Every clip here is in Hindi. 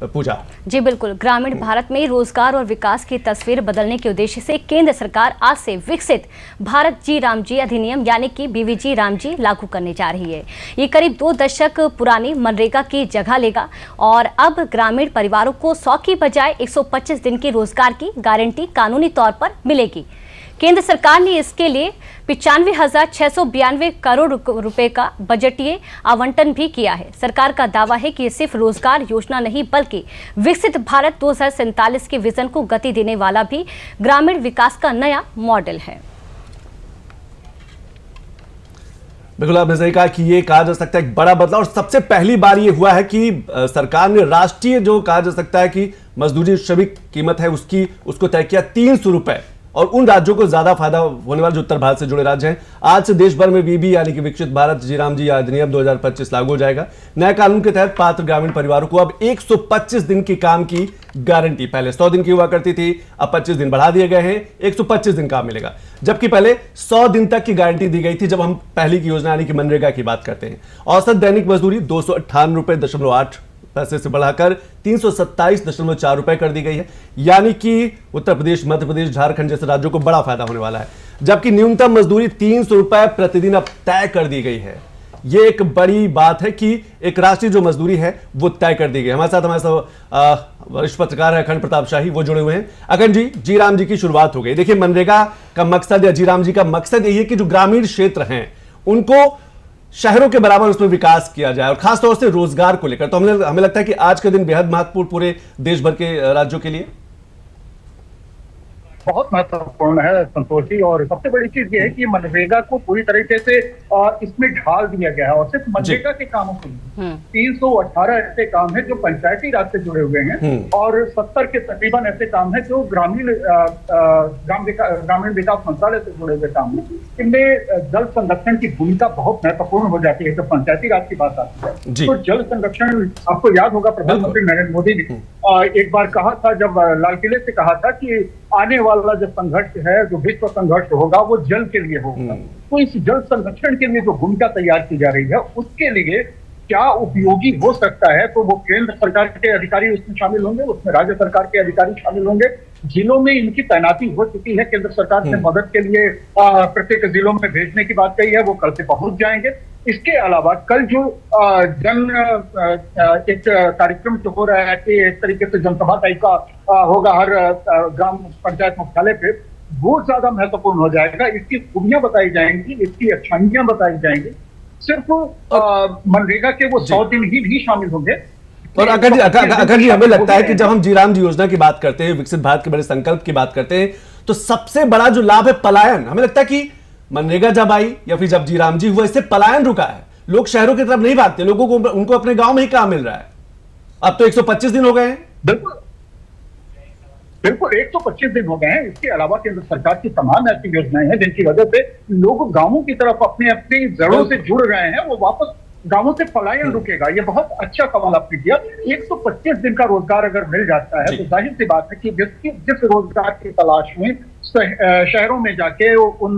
पूजा जी बिल्कुल, ग्रामीण भारत में रोजगार और विकास की तस्वीर बदलने के उद्देश्य से केंद्र सरकार आज से विकसित भारत जी राम जी अधिनियम यानी कि बीवीजी राम जी लागू करने जा रही है। ये करीब 2 दशक पुरानी मनरेगा की जगह लेगा और अब ग्रामीण परिवारों को 100 की बजाय 125 दिन की रोजगार की गारंटी कानूनी तौर पर मिलेगी। केंद्र सरकार ने इसके लिए 95,692 करोड़ रुपए का बजटीय आवंटन भी किया है। सरकार का दावा है कि ये सिर्फ रोजगार योजना नहीं बल्कि विकसित भारत 2047 के विजन को गति देने वाला भी ग्रामीण विकास का नया मॉडल है। बिल्कुल आपने सही कहा कि ये कहा जा सकता है एक बड़ा बदलाव, और सबसे पहली बार ये हुआ है कि सरकार ने राष्ट्रीय जो कहा जा सकता है कि मजदूरी श्रमिक कीमत है उसको तय किया 300 रुपए, और उन राज्यों को ज्यादा फायदा होने वाला जो उत्तर भारत से जुड़े राज्य हैं। आज से देश भर में बीबी यानी कि विकसित भारत जी राम जी अधिनियम 2025 लागू हो जाएगा। नए कानून के तहत पात्र ग्रामीण परिवारों को अब 125 दिन की काम की गारंटी, पहले 100 दिन की हुआ करती थी, अब 25 दिन बढ़ा दिए गए हैं, 125 दिन काम मिलेगा, जबकि पहले 100 दिन तक की गारंटी दी गई थी जब हम पहली की योजना यानी कि मनरेगा की बात करते हैं। औसत दैनिक मजदूरी 298.8 पैसे से बढ़ाकर 327.4 रुपए कर दी गई है, यानी कि उत्तर प्रदेश, मध्य प्रदेश, झारखंड जैसे राज्यों को बड़ा फायदा होने वाला है। जबकि न्यूनतम मजदूरी 300 रुपए प्रतिदिन अब तय कर दी गई है। यह एक बड़ी बात है कि एक राष्ट्रीय जो मजदूरी है वो तय कर दी गई। हमारे साथ वरिष्ठ पत्रकार है अखंड प्रताप शाही, वो जुड़े हुए हैं। अखंड जी राम जी की शुरुआत हो गई। देखिए, मनरेगा का मकसद या जी राम जी का मकसद यही है कि जो ग्रामीण क्षेत्र हैं उनको शहरों के बराबर उसमें विकास किया जाए, और खासतौर से रोजगार को लेकर। तो हमें लगता है कि आज का दिन बेहद महत्वपूर्ण पूरे देश भर के राज्यों के लिए बहुत महत्वपूर्ण है संतोष जी। और सबसे बड़ी चीज ये है कि मनरेगा को पूरी तरीके से इसमें ढाल दिया गया है, और सिर्फ मनरेगा के कामों के लिए 318 ऐसे काम है जो पंचायती राज से जुड़े हुए हैं, और 70 के तकरीबन ऐसे काम है जो ग्रामीण विकास मंत्रालय से जुड़े हुए काम है। इनमें जल संरक्षण की भूमिका बहुत महत्वपूर्ण हो जाती है जब पंचायती राज की बात आती है। तो जल संरक्षण, आपको याद होगा प्रधानमंत्री नरेंद्र मोदी ने एक बार कहा था, जब लाल किले से कहा था कि आने वाला जो संघर्ष है, जो विश्व संघर्ष होगा, वो जल के लिए होगा। तो इस जल संरक्षण के लिए जो भूमिका तैयार की जा रही है, उसके लिए क्या उपयोगी हो सकता है, तो वो केंद्र सरकार के अधिकारी उसमें शामिल होंगे, उसमें राज्य सरकार के अधिकारी शामिल होंगे। जिलों में इनकी तैनाती हो चुकी है, केंद्र सरकार ने मदद के लिए प्रत्येक जिलों में भेजने की बात कही है, वो कल से पहुंच जाएंगे। इसके अलावा कल जो एक कार्यक्रम जो हो रहा है कि इस तरीके से जनसभा टाइप का होगा हर ग्राम पंचायत मुख्यालय पे, वो ज्यादा महत्वपूर्ण हो जाएगा। इसकी खूबियां बताई जाएंगी, इसकी अच्छाइयां बताई जाएंगी। सिर्फ मनरेगा के वो 100 दिन ही भी शामिल होंगे। और अगर जी हमें लगता है कि जब हम जी राम जी योजना की बात करते हैं, विकसित भारत के बड़े संकल्प की बात करते हैं, तो सबसे बड़ा जो लाभ है पलायन। हमें लगता है कि मनरेगा जब आई या फिर जब जी राम जी हुआ, इससे पलायन रुका है। लोग शहरों की तरफ नहीं भागते, लोगों को उनको अपने गांव में ही काम मिल रहा है। अब तो 125 दिन हो गए हैं। बिल्कुल 125 दिन हो गए हैं। इसके अलावा केंद्र सरकार की तमाम ऐसी योजनाएं हैं जिनकी वजह से लोग गांवों की तरफ अपने अपनी जड़ों से जुड़ रहे हैं, वो वापस गांवों से पलायन रुकेगा। ये बहुत अच्छा सवाल आपने किया। 125 दिन का रोजगार अगर मिल जाता है तो जाहिर सी बात है कि जिस रोजगार की तलाश में शहरों में जाके उन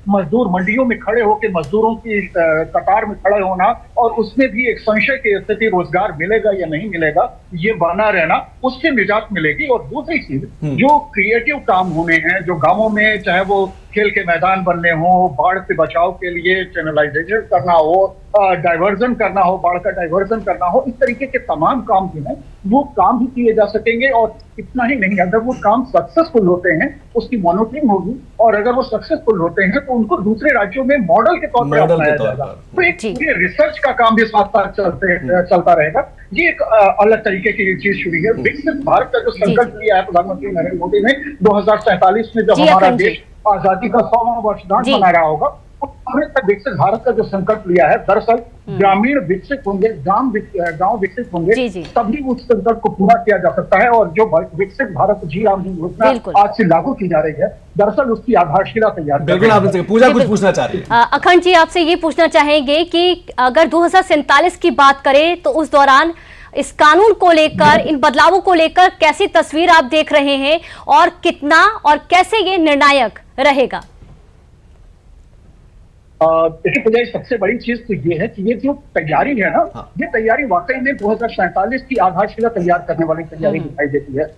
मजदूर मंडियों में खड़े होकर मजदूरों की कतार में खड़े होना, और उसमें भी एक संशय की स्थिति, रोजगार मिलेगा या नहीं मिलेगा, ये बना रहना, उससे निजात मिलेगी। और दूसरी चीज, जो क्रिएटिव काम होने हैं, जो गांवों में चाहे वो खेल के मैदान बनने हो, बाढ़ से बचाव के लिए चैनलाइजेशन करना हो, डाइवर्जन करना हो, बाढ़ का डाइवर्जन करना हो, इस तरीके के तमाम काम जो हैं वो काम भी किए जा सकेंगे। और इतना ही नहीं, अगर वो काम सक्सेसफुल होते हैं उसकी मॉनिटरिंग होगी, और अगर वो सक्सेसफुल होते हैं तो उनको दूसरे राज्यों में मॉडल के तौर पर अपनाया जाएगा। तो एक पूरे रिसर्च का काम भी साथ साथ चलता रहेगा। ये एक अलग तरीके की चीज शुरू है। विकसित भारत का जो संकल्प लिया है प्रधानमंत्री नरेंद्र मोदी ने 2047 में, जब हमारा देश आजादी का 100वां वर्षगांठ मना रहा होगा, उस तक विकसित भारत का जो संकल्प लिया है, दरअसल ग्रामीण विकसित होंगे, गांव विकसित होंगे, तभी उस संकल्प को पूरा किया जा सकता है। और जो विकसित भारत जी राम जी योजना आज से लागू की जा रही है, दरअसल उसकी आधारशिला तैयार। बिल्कुल, आपसे पूजा कुछ पूछना चाह रही है। अखंड जी, आपसे ये पूछना चाहेंगे कि अगर 2047 की बात करें तो उस दौरान इस कानून को लेकर, इन बदलावों को लेकर कैसी तस्वीर आप देख रहे हैं, और कितना और कैसे ये निर्णायक रहेगा? देखिए पूजा, सबसे बड़ी चीज तो ये है कि ये जो तैयारी है ना, हाँ। ये तैयारी वाकई में 2047 की आधारशिला तैयार करने वाली तैयारी दिखाई देती है।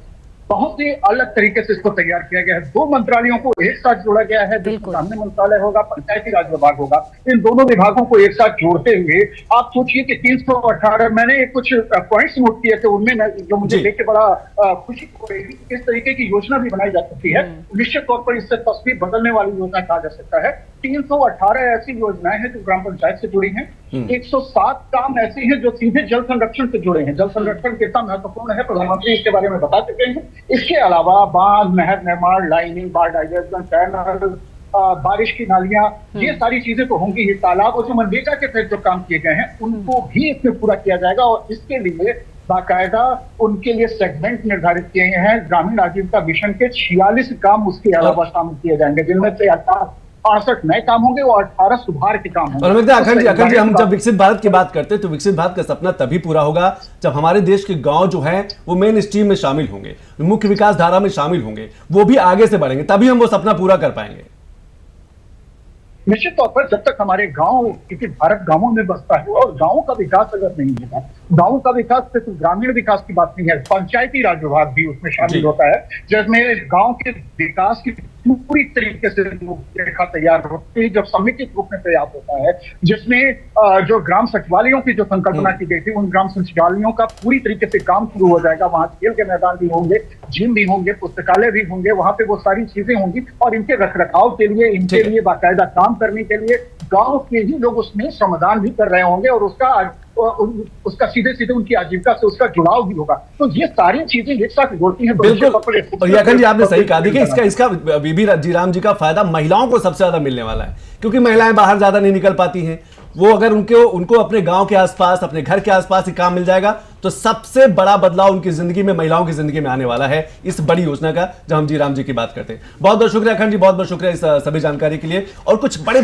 बहुत ही अलग तरीके से इसको तैयार किया गया है। 2 मंत्रालयों को एक साथ जोड़ा गया है, ग्रामीण मंत्रालय होगा, पंचायती राज विभाग होगा। इन दोनों विभागों को एक साथ जोड़ते हुए आप सोचिए कि 318, मैंने कुछ पॉइंट्स नोट किए थे, उनमें जो मुझे देख के बड़ा खुशी हो रही थी। इस तरीके की योजना भी बनाई जा सकती है। निश्चित तौर पर इससे तस्वीर बदलने वाली योजना कहा जा सकता है। 318 ऐसी योजनाएं हैं जो ग्राम पंचायत से जुड़ी हैं। 107 काम ऐसे हैं जो सीधे जल संरक्षण से जुड़े हैं। जल संरक्षण कितना महत्वपूर्ण है, प्रधानमंत्री इसके बारे में बता चुके हैं। इसके अलावा बांध, नहर निर्माण, लाइनिंग, बाढ़ डाइवर्जन, चैनल, बारिश की नालियां, ये सारी चीजें तो होंगी ही। तालाब और जो मनरेगा के तहत जो काम किए गए हैं उनको भी इसमें पूरा किया जाएगा, और इसके लिए बाकायदा उनके लिए सेगमेंट निर्धारित किए गए हैं। ग्रामीण आजीविका मिशन के 46 काम उसके अलावा शामिल किए जाएंगे, जिनमें से 68 नए काम होंगे और 18 सुधार के काम होंगे। और अखंड जी, हम जब विकसित भारत की बात करते हैं तो विकसित भारत का सपना तभी पूरा होगा जब हमारे देश के गांव जो हैं वो मेन स्ट्रीम में शामिल होंगे, मुख्य विकास धारा में शामिल होंगे, वो भी आगे से बढ़ेंगे, तभी हम वो सपना पूरा कर पाएंगे। निश्चित तौर पर जब तक हमारे गांव, क्योंकि भारत गांवों में बसता है, और गांवों का विकास अगर नहीं होगा, गांवों का विकास सिर्फ ग्रामीण विकास की बात नहीं है, पंचायती राज विभाग भी उसमें शामिल होता है, जिसमें गांव के विकास की पूरी तरीके से रूपरेखा तैयार होती है, जब समेकित रूप में तैयार होता है, जिसमें जो ग्राम सचिवालयों की जो संकल्पना की गई थी, उन ग्राम सचिवालयों का पूरी तरीके से काम शुरू हो जाएगा। वहां खेल के मैदान भी होंगे, जिम भी होंगे, पुस्तकालय भी होंगे, वहां पे वो सारी चीजें होंगी, और इनके रखरखाव के लिए, इनके लिए बाकायदा काम करने के लिए गांव के ही लोग उसमें श्रमदान भी कर रहे होंगे, और उसका सीधे सीधे उनकी आजीविका से उसका जुड़ाव भी होगा। तो ये सारी चीजें एक साथ जोड़ती हैं। बिल्कुल, और अखंड जी आपने सही कहा। देखिए इसका बीबी जी राम जी का फायदा महिलाओं को सबसे ज्यादा मिलने वाला है, क्योंकि महिलाएं बाहर ज्यादा नहीं निकल पाती हैं। वो अगर उनको अपने गांव के आसपास, अपने घर के आसपास ही काम मिल जाएगा तो सबसे बड़ा बदलाव उनकी जिंदगी में, महिलाओं की जिंदगी में आने वाला है इस बड़ी योजना का, जब हम जी राम जी की बात करते हैं। बहुत बहुत शुक्रिया अखंड जी, बहुत बहुत शुक्रिया इस सभी जानकारी के लिए। और कुछ बड़े